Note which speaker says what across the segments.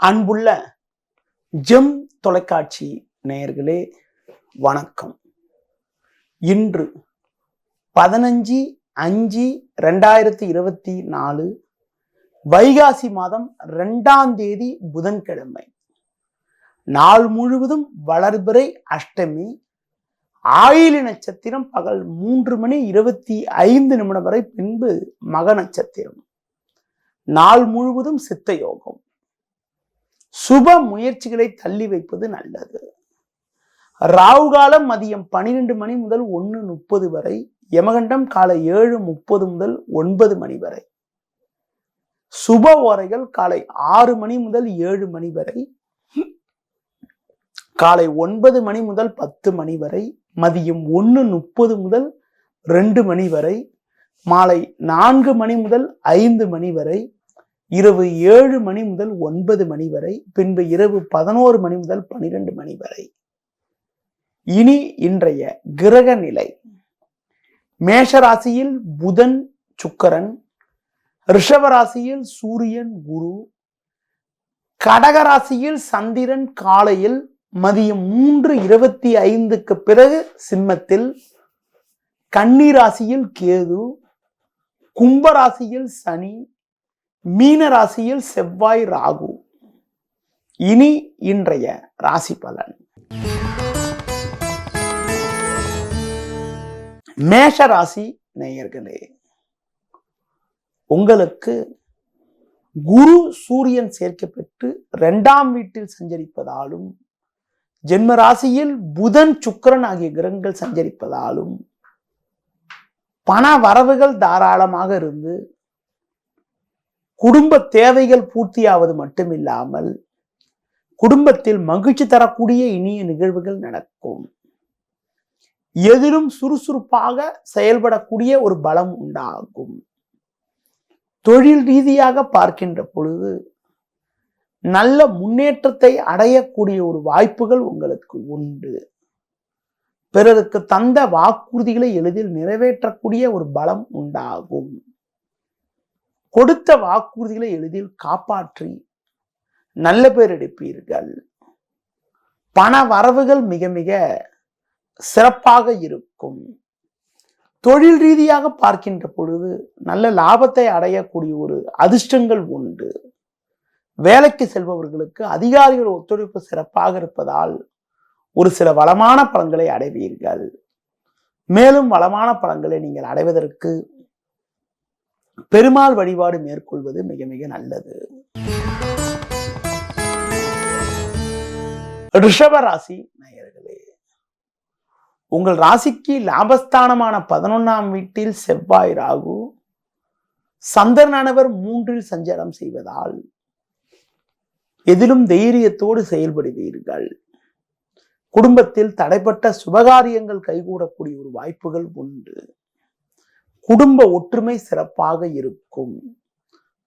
Speaker 1: அன்புள்ள ஜெம் தொலைக்காட்சி நேயர்களே வணக்கம். இன்று 15/5/2024 வைகாசி மாதம் 2ஆம் தேதி புதன்கிழமை. நாள் முழுவதும் வளர்பிறை அஷ்டமி. ஆயிலி நட்சத்திரம் பகல் 3:25 வரை, பின்பு மக நட்சத்திரம். நாள் முழுவதும் சித்த யோகம். சுப முயற்சிகளை தள்ளி வைப்பது நல்லது. ராகு காலம் மதியம் 12 மணி முதல் 1:30 வரை, யமகண்டம் காலை 7:30 முதல் 9 மணி வரை, சுப ஓரைகள் காலை 6 மணி முதல் 7 மணி வரை, காலை 9 மணி முதல் 10 மணி வரை, மதியம் 1:30 முதல் 2 மணி வரை, மாலை 4 மணி முதல் 5 மணி வரை, இரவு 7 மணி முதல் 9 மணி வரை, பின்பு இரவு 11 மணி முதல் 12 மணி வரை. இனி இன்றைய கிரக நிலை. மேஷராசியில் புதன் சுக்கிரன், ரிஷபராசியில் சூரியன் குரு, கடகராசியில் சந்திரன் காலையில் மதியம் 3:25 பிறகு சிம்மத்தில், கன்னிராசியில் கேது, கும்பராசியில் சனி, மீன ராசியில் செவ்வாய் ராகு. இனி இன்றைய ராசி பலன். மேஷ ராசி நேயர்களே, உங்களுக்கு குரு சூரியன் சேர்க்கப்பட்டு 2ஆம் வீட்டில் சஞ்சரிப்பதாலும், ஜென்ம ராசியில் புதன் சுக்கிரன் ஆகிய கிரகங்கள் சஞ்சரிப்பதாலும் பண வரவுகள் தாராளமாக இருந்து குடும்ப தேவைகள் பூர்த்தியாவது மட்டுமில்லாமல் குடும்பத்தில் மகிழ்ச்சி தரக்கூடிய இனிய நிகழ்வுகள் நடக்கும். எதிலும் சுறுசுறுப்பாக செயல்படக்கூடிய ஒரு பலம் உண்டாகும். தொழில் ரீதியாக பார்க்கின்ற பொழுது நல்ல முன்னேற்றத்தை அடையக்கூடிய ஒரு வாய்ப்புகள் உங்களுக்கு உண்டு. பிறருக்கு தந்த வாக்குறுதிகளை எளிதில் நிறைவேற்றக்கூடிய ஒரு பலம் உண்டாகும். கொடுத்த வாக்குறுதிகளை எளிதில் காப்பாற்றி நல்ல பேர் எடுப்பீர்கள். பண வரவுகள் மிக மிக சிறப்பாக இருக்கும். தொழில் ரீதியாக பார்க்கின்ற பொழுது நல்ல லாபத்தை அடையக்கூடிய ஒரு அதிர்ஷ்டங்கள் உண்டு. வேலைக்கு செல்பவர்களுக்கு அதிகாரிகள் ஒத்துழைப்பு சிறப்பாக இருப்பதால் ஒரு சில வளமான பலன்களை அடைவீர்கள். மேலும் வளமான பலன்களை நீங்கள் அடைவதற்கு பெருமாள் வழிபாடு மேற்கொள்வது மிக மிக நல்லது. ரிஷப ராசி நேயர்களே, உங்கள் ராசிக்கு லாபஸ்தானமான 11ஆம் வீட்டில் செவ்வாய் ராகு, சந்திரனானவர் 3இல் சஞ்சாரம் செய்வதால் எதிலும் தைரியத்தோடு செயல்படுவீர்கள். குடும்பத்தில் தடைப்பட்ட சுபகாரியங்கள் கைகூடக்கூடிய ஒரு வாய்ப்புகள் உண்டு. குடும்ப ஒற்றுமை சிறப்பாக இருக்கும்.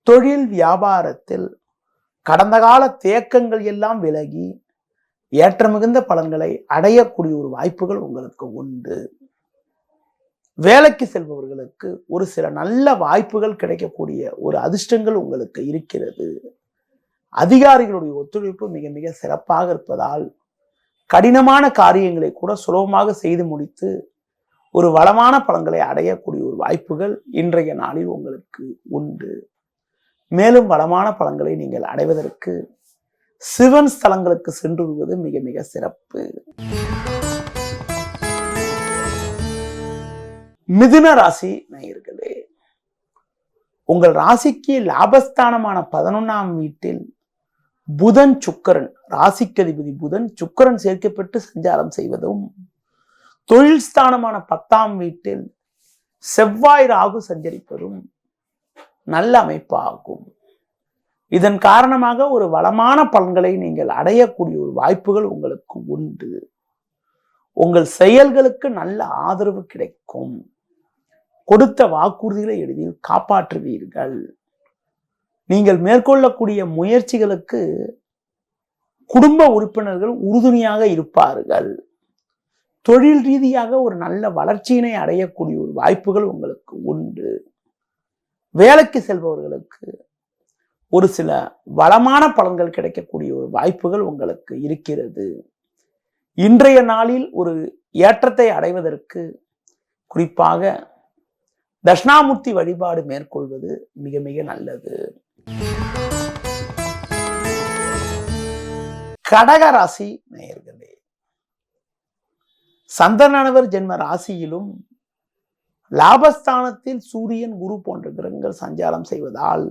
Speaker 1: தொழில் வியாபாரத்தில் கடந்த கால தேக்கங்கள் எல்லாம் விலகி ஏற்ற மிகுந்த பலன்களை அடையக்கூடிய ஒரு வாய்ப்புகள் உங்களுக்கு உண்டு. வேலைக்கு செல்பவர்களுக்கு ஒரு சில நல்ல வாய்ப்புகள் கிடைக்கக்கூடிய ஒரு அதிர்ஷ்டங்கள் உங்களுக்கு இருக்கிறது. அதிகாரிகளுடைய ஒத்துழைப்பு மிக மிக சிறப்பாக இருப்பதால் கடினமான காரியங்களை கூட சுலபமாக செய்து முடித்து ஒரு வளமான பலன்களை அடையக்கூடிய ஒரு வாய்ப்புகள் இன்றைய நாளில் உங்களுக்கு உண்டு. மேலும் வளமான பலன்களை நீங்கள் அடைவதற்கு சிவன் ஸ்தலங்களுக்கு சென்று வருவது மிக மிக சிறப்பு. மிதுன ராசி நேயர்களே, உங்கள் ராசிக்கு லாபஸ்தானமான 11ஆம் வீட்டில் புதன் சுக்கிரன், ராசிக்கு அதிபதி புதன் சுக்கிரன் சேர்க்கப்பட்டு சஞ்சாரம் செய்வதும், தொழில் ஸ்தானமான 10ஆம் வீட்டில் செவ்வாய் ராகு சஞ்சரிப்பதும் நல்ல அமைப்பாகும். இதன் காரணமாக ஒரு வளமான பலன்களை நீங்கள் அடையக்கூடிய ஒரு வாய்ப்புகள் உங்களுக்கு உண்டு. உங்கள் செயல்களுக்கு நல்ல ஆதரவு கிடைக்கும். கொடுத்த வாக்குறுதிகளை எளிதில் காப்பாற்றுவீர்கள். நீங்கள் மேற்கொள்ளக்கூடிய முயற்சிகளுக்கு குடும்ப உறுப்பினர்கள் உறுதுணையாக இருப்பார்கள். தொழில் ரீதியாக ஒரு நல்ல வளர்ச்சியினை அடையக்கூடிய ஒரு வாய்ப்புகள் உங்களுக்கு உண்டு. வேலைக்கு செல்பவர்களுக்கு ஒரு சில வளமான பலன்கள் கிடைக்கக்கூடிய ஒரு வாய்ப்புகள் உங்களுக்கு இருக்கிறது. இன்றைய நாளில் ஒரு ஏற்றத்தை அடைவதற்கு குறிப்பாக தட்சிணாமூர்த்தி வழிபாடு மேற்கொள்வது மிக மிக நல்லது. கடக ராசி நேயர்களே, சந்திரனானவர் ஜென்ம ராசியிலும் லாபஸ்தானத்தில் சூரியன், குரு போன்ற கிரகங்கள் சஞ்சாரம் செய்வதால்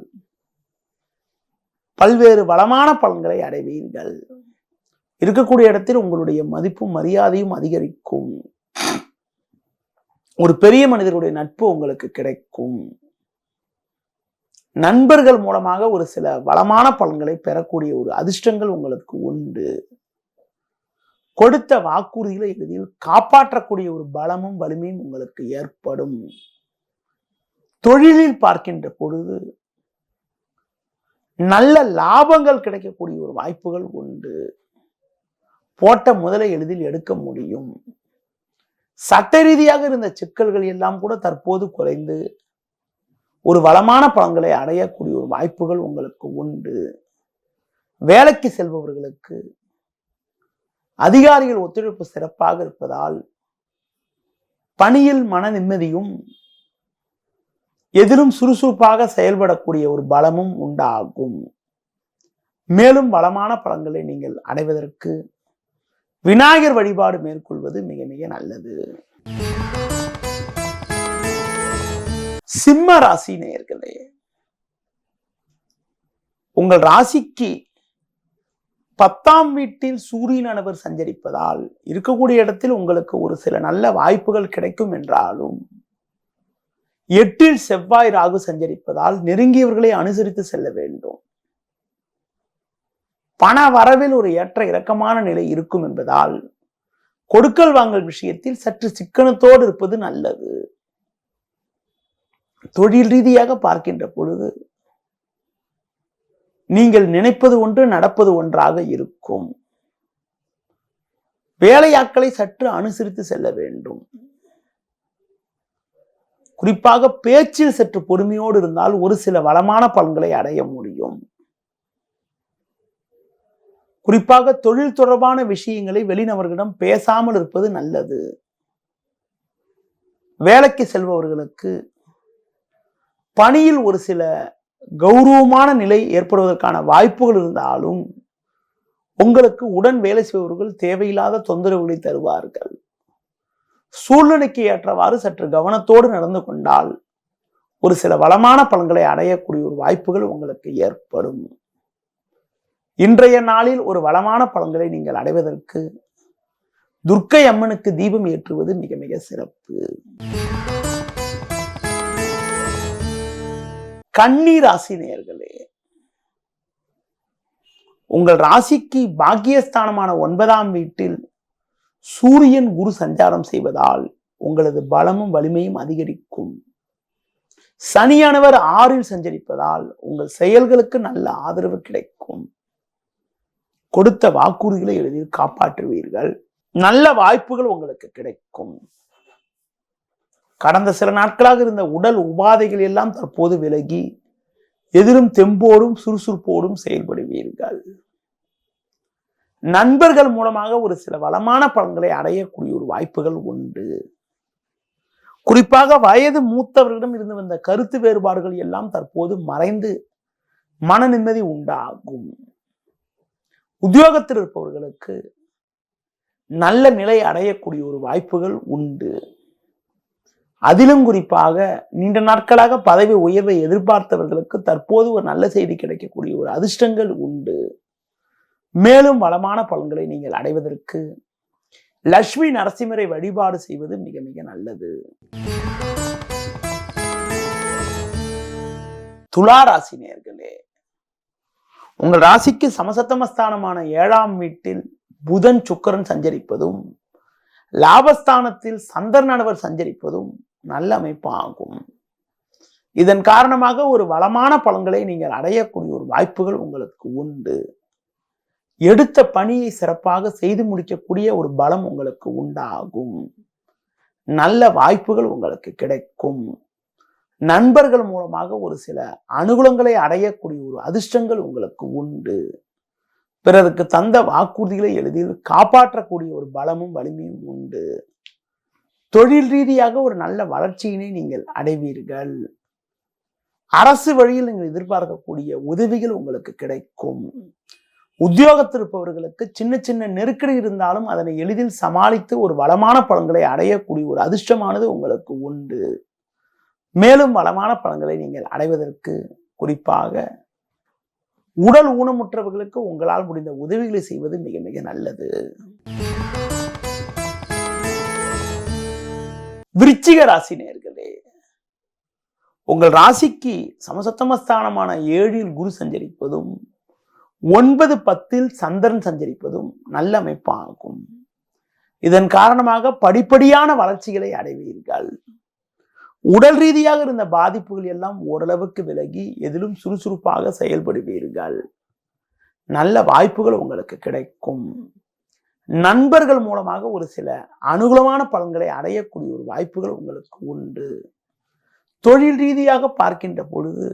Speaker 1: பல்வேறு வளமான பலன்களை அடைவீர்கள். இருக்கக்கூடிய இடத்தில் உங்களுடைய மதிப்பும் மரியாதையும் அதிகரிக்கும். ஒரு பெரிய மனிதருடைய நட்பு உங்களுக்கு கிடைக்கும். நண்பர்கள் மூலமாக ஒரு சில வளமான பலன்களை பெறக்கூடிய ஒரு அதிர்ஷ்டங்கள் உங்களுக்கு உண்டு. கொடுத்த வாக்குறுதிகளை இறுதியில் காப்பாற்றக்கூடிய ஒரு பலமும் வலிமையும் உங்களுக்கு ஏற்படும். தொழிலில் பார்க்கின்ற பொழுது நல்ல லாபங்கள் கிடைக்கக்கூடிய ஒரு வாய்ப்புகள் உண்டு. போட்ட முதலை எளிதில் எடுக்க முடியும். சட்ட ரீதியாக இருந்த சிக்கல்கள் எல்லாம் கூட தற்போது குறைந்து ஒரு வளமான பலன்களை அடையக்கூடிய ஒரு வாய்ப்புகள் உங்களுக்கு உண்டு. வேலைக்கு செல்பவர்களுக்கு அதிகாரிகள் ஒத்துழைப்பு சிறப்பாக இருப்பதால் பணியில் மன நிம்மதியும் எதிலும் சுறுசுறுப்பாக செயல்படக்கூடிய ஒரு பலமும் உண்டாகும். மேலும் வளமான பலன்களை நீங்கள் அடைவதற்கு விநாயகர் வழிபாடு மேற்கொள்வது மிக மிக நல்லது. சிம்ம ராசி நேயர்களே, உங்கள் ராசிக்கு 10ஆம் வீட்டில் சூரியனானவர் சஞ்சரிப்பதால் இருக்கக்கூடிய இடத்தில் உங்களுக்கு ஒரு சில நல்ல வாய்ப்புகள் கிடைக்கும் என்றாலும் 8இல் செவ்வாய் ராகு சஞ்சரிப்பதால் நெருங்கியவர்களை அனுசரித்து செல்ல வேண்டும். பண வரவில் ஒரு ஏற்ற இறக்கமான நிலை இருக்கும் என்பதால் கொடுக்கல் வாங்கல் விஷயத்தில் சற்று சிக்கனத்தோடு இருப்பது நல்லது. தொழில் ரீதியாக பார்க்கின்ற பொழுது நீங்கள் நினைப்பது ஒன்று, நடப்பது ஒன்றாக இருக்கும். வேலையாட்களை சற்று அனுசரித்து செல்ல வேண்டும். குறிப்பாக பேச்சில் சற்று பொறுமையோடு இருந்தால் ஒரு சில வளமான பலன்களை அடைய முடியும். குறிப்பாக தொழில் தொடர்பான விஷயங்களை வெளிநபர்களிடம் பேசாமல் இருப்பது நல்லது. வேலைக்கு செல்பவர்களுக்கு பணியில் ஒரு சில கௌரவமான நிலை ஏற்படுவதற்கான வாய்ப்புகள் இருந்தாலும் உங்களுக்கு உடன் வேலை செய்பவர்கள் தேவையில்லாத தொந்தரவுகளை தருவார்கள். சூழ்நிலைக்கு ஏற்றவாறு சற்று கவனத்தோடு நடந்து கொண்டால் ஒரு சில வளமான பலன்களை அடையக்கூடிய ஒரு வாய்ப்புகள் உங்களுக்கு ஏற்படும். இன்றைய நாளில் ஒரு வளமான பலன்களை நீங்கள் அடைவதற்கு துர்க்கை அம்மனுக்கு தீபம் ஏற்றுவது மிக மிக சிறப்பு. கன்னி ராசி நேயர்களே, உங்கள் ராசிக்கு பாக்கியஸ்தானமான 9ஆம் வீட்டில் சூரியன், குரு சஞ்சாரம் செய்வதால் உங்களது பலமும் வலிமையும் அதிகரிக்கும். சனியானவர் 6இல் சஞ்சரிப்பதால் உங்கள் செயல்களுக்கு நல்ல ஆதரவு கிடைக்கும். கொடுத்த வாக்குறுதிகளை எளிதில் காப்பாற்றுவீர்கள். நல்ல வாய்ப்புகள் உங்களுக்கு கிடைக்கும். கடந்த சில நாட்களாக இருந்த உடல் உபாதைகள் எல்லாம் தற்போது விலகி எதிலும் தெம்போடும் சுறுசுறுப்போடும் செயல்படுவீர்கள். நண்பர்கள் மூலமாக ஒரு சில வளமான பலன்களை அடையக்கூடிய ஒரு வாய்ப்புகள் உண்டு. குறிப்பாக வயது மூத்தவர்களிடம் இருந்து வந்த கருத்து வேறுபாடுகள் எல்லாம் தற்போது மறைந்து மன நிம்மதி உண்டாகும். உத்தியோகத்தில் இருப்பவர்களுக்கு நல்ல நிலை அடையக்கூடிய ஒரு வாய்ப்புகள் உண்டு. அதிலும் குறிப்பாக நீண்ட நாட்களாக பதவி உயர்வை எதிர்பார்த்தவர்களுக்கு தற்போது ஒரு நல்ல செய்தி கிடைக்கக்கூடிய ஒரு அதிர்ஷ்டங்கள் உண்டு. மேலும் வளமான பலன்களை நீங்கள் அடைவதற்கு லட்சுமி நரசிம்மரை வழிபாடு செய்வது மிக மிக நல்லது. துலா ராசி நேயர்களே, உங்கள் ராசிக்கு சமசத்தமஸ்தானமான 7ஆம் வீட்டில் புதன், சுக்கிரன் சஞ்சரிப்பதும் லாபஸ்தானத்தில் சந்திரனானவர் சஞ்சரிப்பதும் நல்ல அமைப்பு ஆகும். இதன் காரணமாக ஒரு வளமான பலன்களை நீங்கள் அடையக்கூடிய ஒரு வாய்ப்புகள் உங்களுக்கு உண்டு. எடுத்த பணியை சிறப்பாக செய்து முடிக்கக்கூடிய ஒரு பலம் உங்களுக்கு உண்டாகும். நல்ல வாய்ப்புகள் உங்களுக்கு கிடைக்கும். நண்பர்கள் மூலமாக ஒரு சில அனுகூலங்களை அடையக்கூடிய ஒரு அதிர்ஷ்டங்கள் உங்களுக்கு உண்டு. பிறருக்கு தந்த வாக்குறுதிகளை எளிதில் காப்பாற்றக்கூடிய ஒரு பலமும் வலிமையும் உண்டு. தொழில் ரீதியாக ஒரு நல்ல வளர்ச்சியினை நீங்கள் அடைவீர்கள். அரசு வழியில் நீங்கள் எதிர்பார்க்கக்கூடிய உதவிகள் உங்களுக்கு கிடைக்கும். உத்தியோகத்தில் இருப்பவர்களுக்கு சின்ன சின்ன நெருக்கடி இருந்தாலும் அதனை எளிதில் சமாளித்து ஒரு வளமான பலன்களை அடையக்கூடிய ஒரு அதிர்ஷ்டமானது உங்களுக்கு உண்டு. மேலும் வளமான பலன்களை நீங்கள் அடைவதற்கு குறிப்பாக உடல் ஊனமுற்றவர்களுக்கு உங்களால் முடிந்த உதவிகளை செய்வது மிக மிக நல்லது. விருச்சிக ராசி நேயர்களே, உங்கள் ராசிக்கு சமசப்தமஸ்தானமான 7ல் குரு சஞ்சரிப்பதும் 9, 10 சந்திரன் சஞ்சரிப்பதும் நல்ல அமைப்பாகும். இதன் காரணமாக படிப்படியான வளர்ச்சிகளை அடைவீர்கள். உடல் ரீதியாக இருந்த பாதிப்புகள் எல்லாம் ஓரளவுக்கு விலகி எதிலும் சுறுசுறுப்பாக செயல்படுவீர்கள். நல்ல வாய்ப்புகள் உங்களுக்கு கிடைக்கும். நண்பர்கள் மூலமாக ஒரு சில அனுகூலமான பலன்களை அடையக்கூடிய ஒரு வாய்ப்புகள் உங்களுக்கு உண்டு. தொழில் ரீதியாக பார்க்கின்ற பொழுது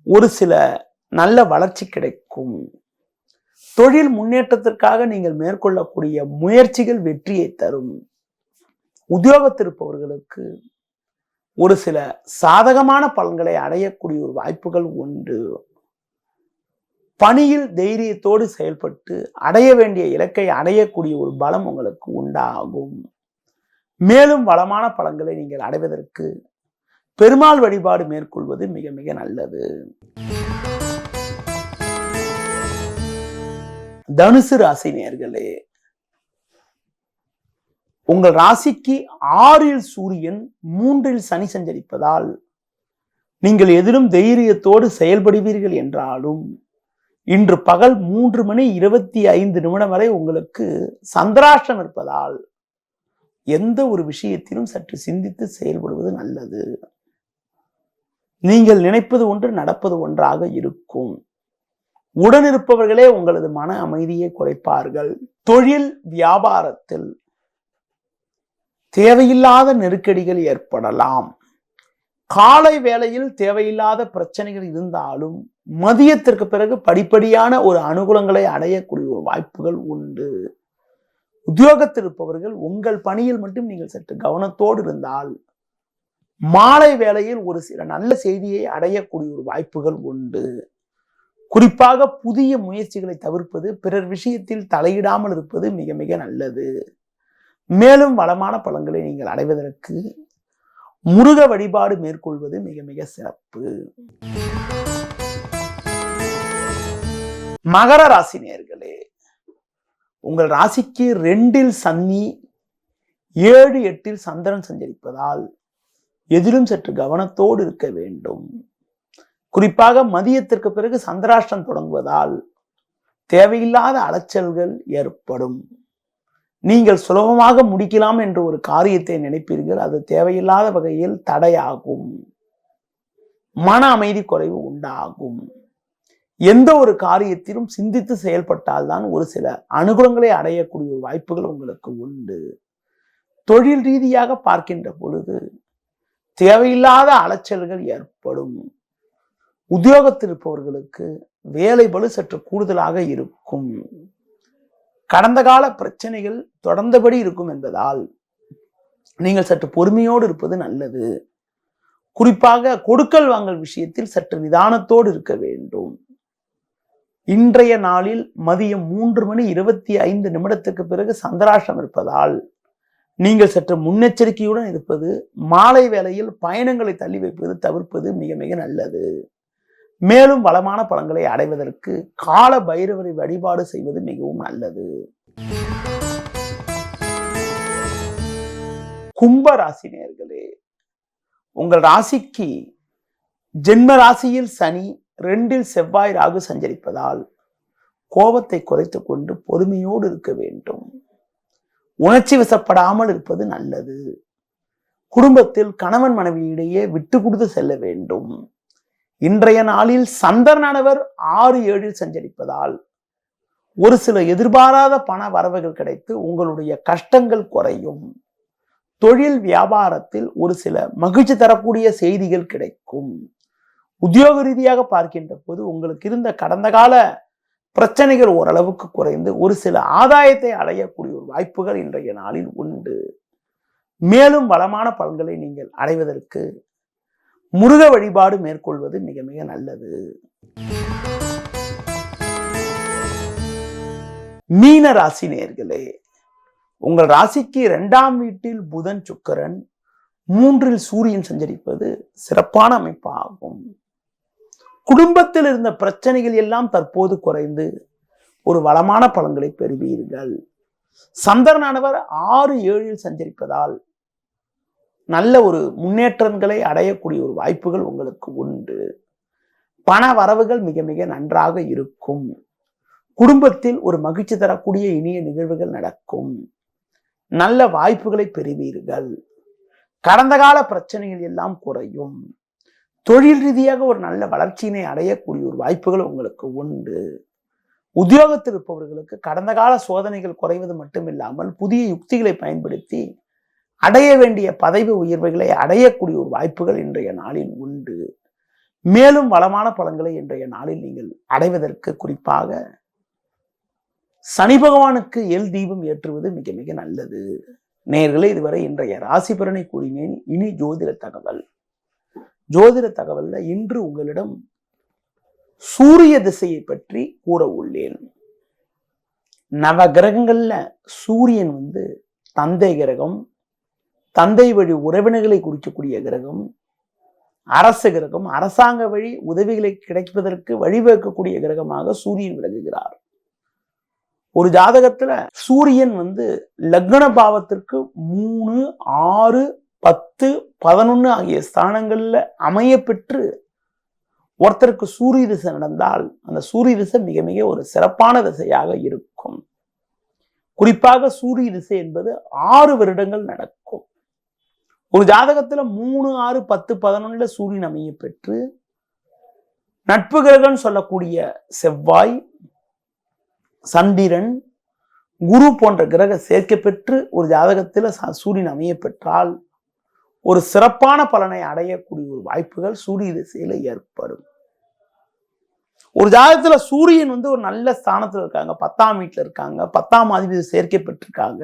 Speaker 1: ஒரு சில நல்ல வளர்ச்சி கிடைக்கும். தொழில் முன்னேற்றத்திற்காக நீங்கள் மேற்கொள்ளக்கூடிய முயற்சிகள் வெற்றியை தரும். உத்தியோகத்தில் இருப்பவர்களுக்கு ஒரு சில சாதகமான பலன்களை அடையக்கூடிய ஒரு வாய்ப்புகள் உண்டு. பணியில் தைரியத்தோடு செயல்பட்டு அடைய வேண்டிய இலக்கை அடையக்கூடிய ஒரு பலம் உங்களுக்கு உண்டாகும். மேலும் வளமான பலன்களை நீங்கள் அடைவதற்கு பெருமாள் வழிபாடு மேற்கொள்வது மிக மிக நல்லது. தனுசு ராசி நேயர்களே, உங்கள் ராசிக்கு 6ல் சூரியன் 3ல் சனி சஞ்சரிப்பதால் நீங்கள் எதிலும் தைரியத்தோடு செயல்படுவீர்கள் என்றாலும் இன்று பகல் 3:25 வரை உங்களுக்கு சந்திராஷ்டம் இருப்பதால் எந்த ஒரு விஷயத்திலும் சற்று சிந்தித்து செயல்படுவது நல்லது. நீங்கள் நினைப்பது ஒன்று நடப்பது ஒன்றாக இருக்கும். உடனிருப்பவர்களே உங்களது மன அமைதியை குறைப்பார்கள். தொழில் வியாபாரத்தில் தேவையில்லாத நெருக்கடிகள் ஏற்படலாம். காலை வேளையில் தேவையில்லாத பிரச்சனைகள் இருந்தாலும் மதியத்திற்கு பிறகு படிப்படியான ஒரு அனுகூலங்களை அடையக்கூடிய ஒரு வாய்ப்புகள் உண்டு. உத்தியோகத்தில் இருப்பவர்கள் உங்கள் பணியில் மட்டும் நீங்கள் சற்று கவனத்தோடு இருந்தால் மாலை வேளையில் ஒரு சில நல்ல செய்தியை அடையக்கூடிய ஒரு வாய்ப்புகள் உண்டு. குறிப்பாக புதிய முயற்சிகளை தவிர்ப்பது, பிறர் விஷயத்தில் தலையிடாமல் இருப்பது மிக மிக நல்லது. மேலும் வளமான பலன்களை நீங்கள் அடைவதற்கு முருக வழிபாடு மேற்கொள்வது மிக மிக சிறப்பு. மகர ராசி நேயர்களே, உங்கள் ராசிக்கு 2ல் சனி 7, 8 சந்திரன் சஞ்சரிப்பதால் எதிலும் சற்று கவனத்தோடு இருக்க வேண்டும். குறிப்பாக மதியத்திற்கு பிறகு சந்திராஷ்டம் தொடங்குவதால் தேவையில்லாத அலைச்சல்கள் ஏற்படும். நீங்கள் சுலபமாக முடிக்கலாம் என்ற ஒரு காரியத்தை நினைப்பீர்கள், அது தேவையில்லாத வகையில் தடையாகும். மன அமைதி குறைவு உண்டாகும். எந்த ஒரு காரியத்திலும் சிந்தித்து செயல்பட்டால்தான் ஒரு சில அனுகூலங்களை அடையக்கூடிய வாய்ப்புகள் உங்களுக்கு உண்டு. தொழில் ரீதியாக பார்க்கின்ற பொழுது தேவையில்லாத அலைச்சல்கள் ஏற்படும். உத்தியோகத்தில் இருப்பவர்களுக்கு வேலை பளு சற்று கூடுதலாக இருக்கும். கடந்த கால பிரச்சனைகள் தொடர்ந்தபடி இருக்கும் என்பதால் நீங்கள் சற்று பொறுமையோடு இருப்பது நல்லது. குறிப்பாக கொடுக்கல் வாங்கல் விஷயத்தில் சற்று நிதானத்தோடு இருக்க வேண்டும். இன்றைய நாளில் மதியம் 3:25 பிறகு சந்திராஷ்டம் இருப்பதால் நீங்கள் சற்று முன்னெச்சரிக்கையுடன் இருப்பது, மாலை வேளையில் பயணங்களை தள்ளி வைப்பது தவிர்ப்பது மிக மிக நல்லது. மேலும் வளமான பலன்களை அடைவதற்கு கால பைரவரை வழிபாடு செய்வது மிகவும் நல்லது. கும்ப ராசி நேயர்களே, உங்கள் ராசிக்கு ஜென்ம ராசியில் சனி 2ல் செவ்வாய் ராகு சஞ்சரிப்பதால் கோபத்தை குறைத்துக் கொண்டு பொறுமையோடு இருக்க வேண்டும். உணர்ச்சி வசப்படாமல் இருப்பது நல்லது. குடும்பத்தில் கணவன் மனைவியிடையே விட்டு கொடுத்து செல்ல வேண்டும். இன்றைய நாளில் சந்திரனானவர் 6, 7 சஞ்சரிப்பதால் ஒரு சில எதிர்பாராத பண வரவுகள் கிடைத்து உங்களுடைய கஷ்டங்கள் குறையும். தொழில் வியாபாரத்தில் ஒரு சில மகிழ்ச்சி தரக்கூடிய செய்திகள் கிடைக்கும். உத்தியோக ரீதியாக பார்க்கின்ற போது உங்களுக்கு இருந்த கடந்த கால பிரச்சனைகள் ஓரளவுக்கு குறைந்து ஒரு சில ஆதாயத்தை அடையக்கூடிய ஒரு வாய்ப்புகள் இன்றைய நாளில் உண்டு. மேலும் வளமான பலன்களை நீங்கள் அடைவதற்கு முருக வழிபாடு மேற்கொள்வது மிக மிக நல்லது. மீன ராசி நேயர்களே, உங்கள் ராசிக்கு 2ஆம் வீட்டில் புதன் சுக்கிரன் 3இல் சூரியன் சஞ்சரிப்பது சிறப்பான அமைப்பாகும். குடும்பத்தில் இருந்த பிரச்சனைகள் எல்லாம் தற்போது குறைந்து ஒரு வளமான பலன்களை பெறுவீர்கள். சந்திரனானவர் 6-7இல் சஞ்சரிப்பதால் நல்ல ஒரு முன்னேற்றங்களை அடையக்கூடிய ஒரு வாய்ப்புகள் உங்களுக்கு உண்டு. பண வரவுகள் மிக மிக நன்றாக இருக்கும். குடும்பத்தில் ஒரு மகிழ்ச்சி தரக்கூடிய இனிய நிகழ்வுகள் நடக்கும். நல்ல வாய்ப்புகளை பெறுவீர்கள். கடந்த கால பிரச்சனைகள் எல்லாம் குறையும். தொழில் ரீதியாக ஒரு நல்ல வளர்ச்சியினை அடையக்கூடிய ஒரு வாய்ப்புகள் உங்களுக்கு உண்டு. உத்தியோகத்தில் இருப்பவர்களுக்கு கடந்த கால சோதனைகள் குறைவது மட்டுமில்லாமல் புதிய யுக்திகளை பயன்படுத்தி அடைய வேண்டிய பதவி உயர்வுகளை அடையக்கூடிய ஒரு வாய்ப்புகள் இன்றைய நாளில் உண்டு. மேலும் வளமான பலன்களை இன்றைய நாளில் நீங்கள் அடைவதற்கு குறிப்பாக சனி பகவானுக்கு எல் தீபம் ஏற்றுவது மிக மிக நல்லது. நேயர்களே, இதுவரை இன்றைய ராசி பலனை கூறினேன். இனி ஜோதிட தகவல். ஜோதிட தகவல்ல இன்று உங்களிடம் சூரிய திசையை பற்றி கூற உள்ளேன். நவ கிரகங்கள்ல சூரியன் தந்தை கிரகம், தந்தை வழி உறவினர்களை குறிக்கக்கூடிய கிரகம், அரசு கிரகம், அரசாங்க வழி உதவிகளை கிடைப்பதற்கு வழிவகுக்கக்கூடிய கிரகமாக சூரியன் விளங்குகிறார். ஒரு ஜாதகத்துல சூரியன் லக்ன பாவத்திற்கு 3, 6, 10, 11 ஆகிய ஸ்தானங்கள்ல அமைய பெற்று ஒருத்தருக்கு சூரிய திசை நடந்தால் அந்த சூரிய திசை மிக மிக ஒரு சிறப்பான திசையாக இருக்கும். குறிப்பாக சூரிய திசை என்பது 6 வருடங்கள் நடக்கும். ஒரு ஜாதகத்துல 3, 6, 10, 11 சூரியன் அமைய பெற்று நட்பு கிரகம் சொல்லக்கூடிய செவ்வாய், சந்திரன், குரு போன்ற கிரக சேர்க்கை பெற்று ஒரு ஜாதகத்தில் சூரியன் அமைய பெற்றால் ஒரு சிறப்பான பலனை அடையக்கூடிய ஒரு வாய்ப்புகள் சூரிய திசையில ஏற்படும். ஒரு ஜாதகத்துல சூரியன் ஒரு நல்ல ஸ்தானத்துல இருக்காங்க, 10ஆம் வீட்டுல இருக்காங்க, 10ஆம் அதிபதி சேர்க்கை பெற்றிருக்காங்க.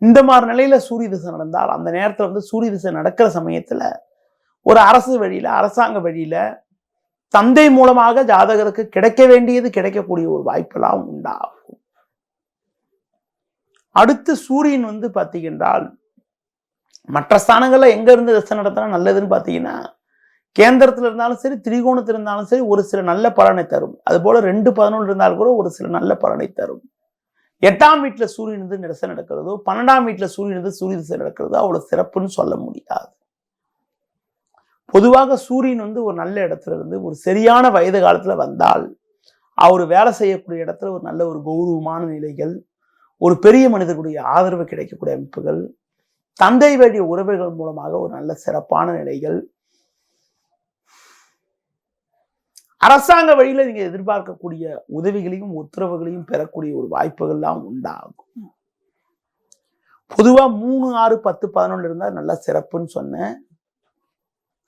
Speaker 1: இந்த மாதிரி நிலையில சூரிய திசை நடந்தால் அந்த நேரத்துல சூரிய திசை நடக்கிற சமயத்துல ஒரு அரசு வழியில, அரசாங்க வழியில தந்தை மூலமாக ஜாதகருக்கு கிடைக்க வேண்டியது கிடைக்கக்கூடிய ஒரு வாய்ப்பெல்லாம் உண்டாகும். அடுத்து சூரியன் பாத்தீங்கன்றால் மற்ற ஸ்தானங்கள்ல எங்க இருந்து திசை நடத்தினா நல்லதுன்னு பாத்தீங்கன்னா, கேந்திரத்துல இருந்தாலும் சரி, திரிகோணத்துல இருந்தாலும் சரி ஒரு சில நல்ல பலனை தரும். அது போல 2, 11 இருந்தாலும் கூட ஒரு சில நல்ல பலனை தரும். 8ஆம் வீட்டுல சூரியன் திசை நடக்கிறதோ, 12ஆம் வீட்டுல சூரியன் சூரிய திசை நடக்கிறதோ அவ்வளவு சிறப்புன்னு சொல்ல முடியாது. பொதுவாக சூரியன் ஒரு நல்ல இடத்துல இருந்து ஒரு சரியான வயது காலத்துல வந்தால் அவர் வேலை செய்யக்கூடிய இடத்துல ஒரு நல்ல ஒரு கௌரவமான நிலைகள், ஒரு பெரிய மனிதர்களுடைய ஆதரவு கிடைக்கக்கூடிய அமைப்புகள், தந்தை வழி உறவுகள் மூலமாக ஒரு நல்ல சிறப்பான நிலைகள், அரசாங்க வழியில நீங்க எதிர்பார்க்கக்கூடிய உதவிகளையும் உத்தரவுகளையும் பெறக்கூடிய ஒரு வாய்ப்புகள்லாம் உண்டாகும். பொதுவா 3, 6, 10, 11 இருந்தா நல்ல சிறப்புன்னு சொன்னேன்.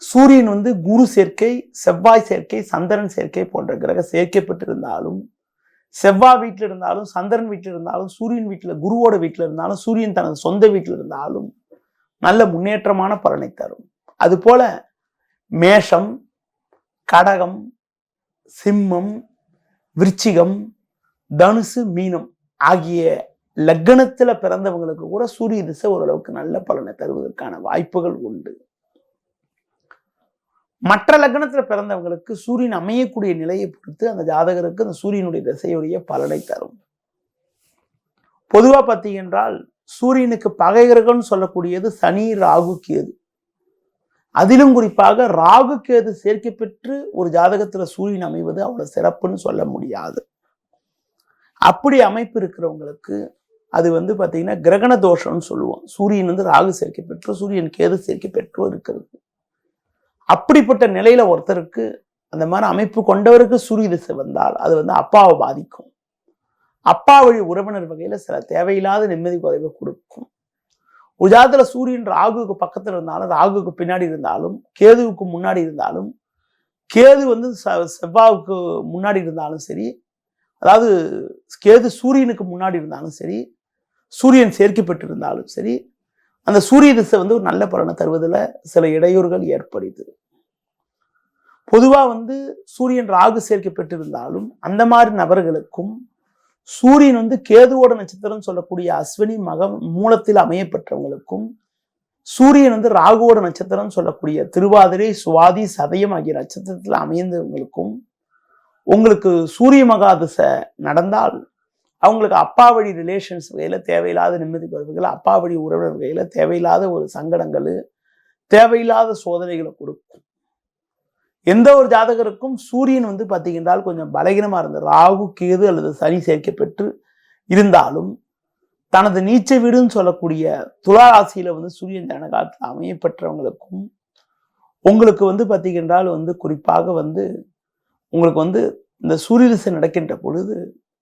Speaker 1: சூரியன் குரு சேர்க்கை, செவ்வாய் சேர்க்கை, சந்திரன் சேர்க்கை போன்ற கிரக சேர்க்கை பெற்றிருந்தாலும், செவ்வாய் வீட்டில் இருந்தாலும், சந்திரன் வீட்டில் இருந்தாலும், சூரியன் வீட்டில், குருவோட வீட்டில் இருந்தாலும், சூரியன் தனது சொந்த வீட்டில் இருந்தாலும் நல்ல முன்னேற்றமான பலனை தரும். அது போல மேஷம், கடகம், சிம்மம், விருச்சிகம், தனுசு, மீனம் ஆகிய லக்னத்துல பிறந்தவங்களுக்கு கூட சூரிய திசை ஓரளவுக்கு நல்ல பலனை தருவதற்கான வாய்ப்புகள் உண்டு. மற்ற லக்னத்துல பிறந்தவங்களுக்கு சூரியன் அமையக்கூடிய நிலையை பொறுத்து அந்த ஜாதகருக்கு அந்த சூரியனுடைய திசையுடைய பலனை தரும். பொதுவா பார்த்தீங்கன்றால் சூரியனுக்கு பகை கிரகம்னு சொல்லக்கூடியது சனி, ராகு, கேது. அதிலும் குறிப்பாக ராகு கேது சேர்க்கை பெற்று ஒரு ஜாதகத்துல சூரியன் அமைவது அவ்வளவு சிறப்புன்னு சொல்ல முடியாது. அப்படி அமைப்பு இருக்கிறவங்களுக்கு அது பாத்தீங்கன்னா கிரகண தோஷம்னு சொல்லுவோம். சூரியன் ராகு சேர்க்கை பெற்று, சூரியன் கேது சேர்க்கை பெற்றோ இருக்கிறது. அப்படிப்பட்ட நிலையில ஒருத்தருக்கு அந்த மாதிரி அமைப்பு கொண்டவருக்கு சூரிய திசை வந்தால் அது அப்பாவை பாதிக்கும். அப்பா வழி உறவினர் வகையில சில தேவையில்லாத நிம்மதி குறைவை கொடுக்கும். ஒரு ஜாதகத்துல சூரியன் ராகுவுக்கு பக்கத்துல இருந்தாலும், ராகுவுக்கு பின்னாடி இருந்தாலும், கேதுவுக்கு முன்னாடி இருந்தாலும், கேது வந்து செவ்வாவுக்கு முன்னாடி இருந்தாலும் சரி, அதாவது கேது சூரியனுக்கு முன்னாடி இருந்தாலும் சரி, சூரியன் சேர்க்கப்பட்டு இருந்தாலும் சரி, அந்த சூரிய திசை வந்து ஒரு நல்ல பலனை தருவதில் சில இடையூறுகள் ஏற்படுது. பொதுவா வந்து சூரியன் ராகு சேர்க்கப்பட்டிருந்தாலும் அந்த மாதிரி நபர்களுக்கும் சூரியன் வந்து கேதுவோட நட்சத்திரம் சொல்லக்கூடிய அஸ்வினி மகம் மூலத்தில் அமையப்பெற்றவங்களுக்கும் சூரியன் வந்து ராகுவோட நட்சத்திரம் சொல்லக்கூடிய திருவாதிரை சுவாதி சதயம் ஆகிய நட்சத்திரத்தில் அமைந்தவங்களுக்கும் உங்களுக்கு சூரிய மகாதிசை நடந்தால் அவங்களுக்கு அப்பா வழி ரிலேஷன்ஸ் வகையில தேவையில்லாத நிம்மதி குறைவுகள், அப்பா வழி உறவினர் வகையில தேவையில்லாத ஒரு சங்கடங்கள், தேவையில்லாத சோதனைகளை கொடுக்கும். எந்த ஒரு ஜாதகருக்கும் சூரியன் வந்து பார்த்தீங்கன்றால் கொஞ்சம் பலகீனமா இருந்த ராகு கேது அல்லது சனி சேர்க்கப்பெற்று இருந்தாலும் தனது நீச்ச வீடுன்னு சொல்லக்கூடிய துலா ராசியில வந்து சூரியன் ஜனகாலத்தில் அமையப்பெற்றவங்களுக்கும் உங்களுக்கு வந்து பார்த்தீங்கன்றால் வந்து குறிப்பாக வந்து உங்களுக்கு வந்து இந்த சூரிய திசை நடக்கின்ற பொழுது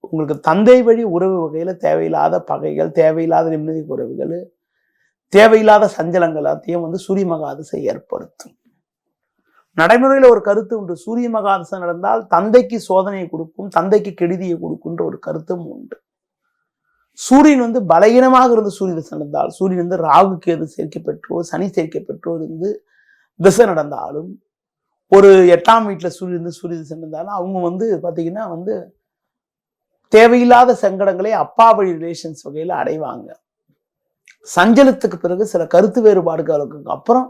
Speaker 1: உங்களுக்கு தந்தை வழி உறவு வகையில தேவையில்லாத பகைகள், தேவையில்லாத நிம்மதி குறைவுகள், தேவையில்லாத சஞ்சலங்கள் எல்லாத்தையும் வந்து சூரிய மகாதிசை ஏற்படுத்தும். நடைமுறையில ஒரு கருத்து உண்டு, சூரிய மகாதிசை நடந்தால் தந்தைக்கு சோதனையை கொடுக்கும், தந்தைக்கு கெடுதியை கொடுக்குன்ற ஒரு கருத்தும் உண்டு. சூரியன் வந்து பலகீனமாக இருந்து சூரிய திசை நடந்தால், சூரியன் வந்து ராகு கேது சேர்க்கப்பெற்றோ சனி சேர்க்கப்பெற்றோ இருந்து திசை நடந்தாலும், ஒரு 8ஆம் வீட்டுல சூரிய திசை நடந்தாலும் அவங்க வந்து பாத்தீங்கன்னா வந்து தேவையில்லாத சங்கடங்களை அப்பா வழி ரிலேஷன்ஸ் வகையில அடைவாங்க. சஞ்சலத்துக்கு பிறகு சில கருத்து வேறுபாடுகளுக்கு அப்புறம்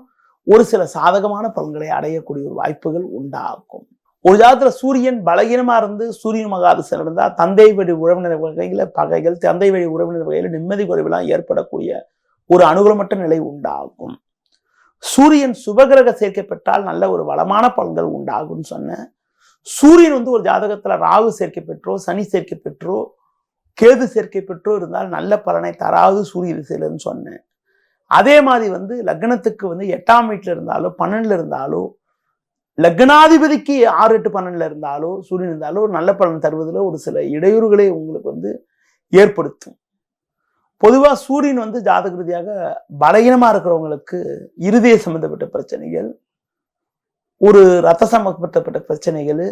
Speaker 1: ஒரு சில சாதகமான பலன்களை அடையக்கூடிய ஒரு வாய்ப்புகள் உண்டாகும். ஒரு ஜாதகத்துல சூரியன் பலகீனமா இருந்து சூரியன் மகாதிசை நடந்தா தந்தை வழி உறவினர் வகையில பகைகள், தந்தை வழி உறவினர் வகையில நிம்மதி குறைவெல்லாம் ஏற்படக்கூடிய ஒரு அனுகூலமற்ற நிலை உண்டாகும். சூரியன் சுபகிரக சேர்க்கப்பட்டால் நல்ல ஒரு வளமான பலன்கள் உண்டாகும் சொன்ன. சூரியன் வந்து ஒரு ஜாதகத்துல ராகு சேர்க்கப்பெற்றோ சனி சேர்க்கப்பெற்றோ கேது சேர்க்கப்பெற்றோ இருந்தால் நல்ல பலனை தராது சூரிய திசையிலன்னு சொன்னேன். அதே மாதிரி வந்து லக்னத்துக்கு வந்து 8ஆம் வீட்டுல இருந்தாலோ 12ல இருந்தாலோ, லக்னாதிபதிக்கு 6, 8, 12ல இருந்தாலோ சூரியன் இருந்தாலோ நல்ல பலன் தருவதில் ஒரு சில இடையூறுகளை உங்களுக்கு வந்து ஏற்படுத்தும். பொதுவா சூரியன் வந்து ஜாதக ரீதியாக பலகீனமா இருக்கிறவங்களுக்கு இருதய சம்பந்தப்பட்ட பிரச்சனைகள், ஒரு ரத்த சம்பந்தப்பட்ட பிரச்சனைகள்,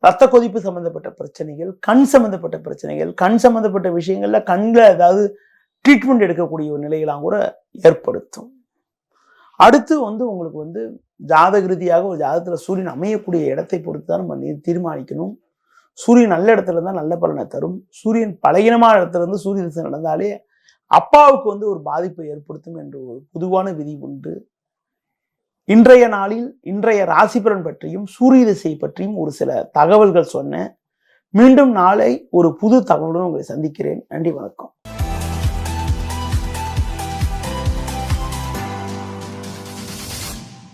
Speaker 1: ரத்த கொதிப்பு சம்பந்தப்பட்ட பிரச்சனைகள், கண் சம்பந்தப்பட்ட பிரச்சனைகள், கண் சம்பந்தப்பட்ட விஷயங்கள்ல கண்ணில் ஏதாவது ட்ரீட்மெண்ட் எடுக்கக்கூடிய ஒரு நிலையெல்லாம் கூட ஏற்படுத்தும். அடுத்து வந்து உங்களுக்கு வந்து ஜாதக ரீதியாக ஒரு ஜாதகத்துல சூரியன் அமையக்கூடிய இடத்தை பொறுத்து தான் நம்ம தீர்மானிக்கணும். சூரியன் நல்ல இடத்துல இருந்தால் நல்ல பலனை தரும். சூரியன் பலகீனமான இடத்துல இருந்து சூரிய திசை நடந்தாலே அப்பாவுக்கு வந்து ஒரு பாதிப்பை ஏற்படுத்தும் என்ற ஒரு பொதுவான விதி உண்டு. இன்றைய நாளில் இன்றைய ராசி பலன் பற்றியும் சூரிய திசை பற்றியும் ஒரு சில தகவல்கள் சொன்னேன். மீண்டும் நாளை ஒரு புது தகவலுடன் உங்களை சந்திக்கிறேன். நன்றி, வணக்கம்.